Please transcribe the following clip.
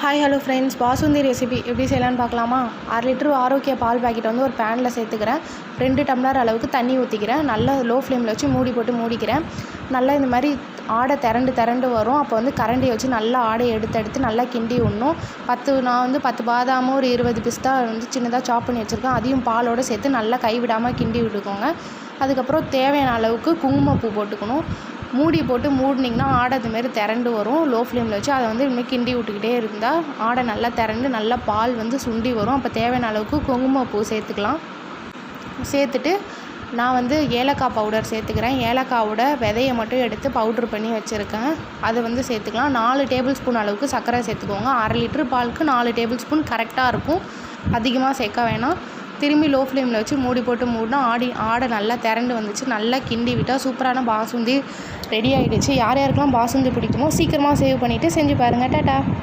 Hi hello friends, basundi recipe எப்படி செய்யலான்னு பார்க்கலாமா? 1/2 லிட்டர் ஆரோக்கிய பால் பாக்கெட் வந்து ஒரு பேனில் சேர்த்துக்கிறேன். 2 டம்ளர் அளவுக்கு தண்ணி ஊற்றிக்கிறேன். நல்லா லோ ஃப்ளேமில் வச்சு மூடி போட்டு மூடிக்கிறேன். நல்லா இந்த மாதிரி ஆடை திரண்டு வரும். அப்போ வந்து கரண்டியை வச்சு நல்லா ஆடையை எடுத்து நல்லா கிண்டி விடணும். நான் வந்து 10 பாதாமும் ஒரு 20 பிஸ்தா வந்து சின்னதாக சாப் பண்ணி வச்சுருக்கேன். அதையும் பாலோடு சேர்த்து நல்லா கைவிடாமல் கிண்டி விட்டுக்கோங்க. அதுக்கப்புறம் தேவையான அளவுக்கு குங்குமப்பூ போட்டுக்கணும். மூடி போட்டு மூடினிங்கன்னா ஆடை இதுமாரி திரண்டு வரும். லோ ஃப்ளேமில் வச்சு அதை வந்து இதுமாதிரி கிண்டி விட்டுக்கிட்டே இருந்தால் ஆடை நல்லா திரண்டு நல்லா பால் வந்து சுண்டி வரும். அப்போ தேவையான அளவுக்கு குங்குமப்பூ சேர்த்துக்கலாம். சேர்த்துட்டு நான் வந்து ஏலக்காய் பவுடர் சேர்த்துக்கிறேன். ஏலக்காவோட விதையை மட்டும் எடுத்து பவுட்ரு பண்ணி வச்சுருக்கேன். அதை வந்து சேர்த்துக்கலாம். 4 டேபிள் ஸ்பூன் அளவுக்கு சர்க்கரை சேர்த்துக்கோங்க. 1/2 லிட்டர் பாலுக்கு 4 டேபிள் ஸ்பூன் கரெக்டாக இருக்கும். அதிகமாக சேர்க்க வேணாம். திரும்பி லோ ஃப்ளேமில் வச்சு மூடி போட்டு மூடினா ஆடை நல்லா திரண்டு வந்துச்சு. நல்லா கிண்டி விட்டால் சூப்பரான பாசுந்தி ரெடி ஆகிடுச்சு. யார் யாருக்கெல்லாம் பாசுந்தி பிடிக்குமோ சீக்கிரமாக சேவ் பண்ணிவிட்டு செஞ்சு பாருங்கள். டாட்டா.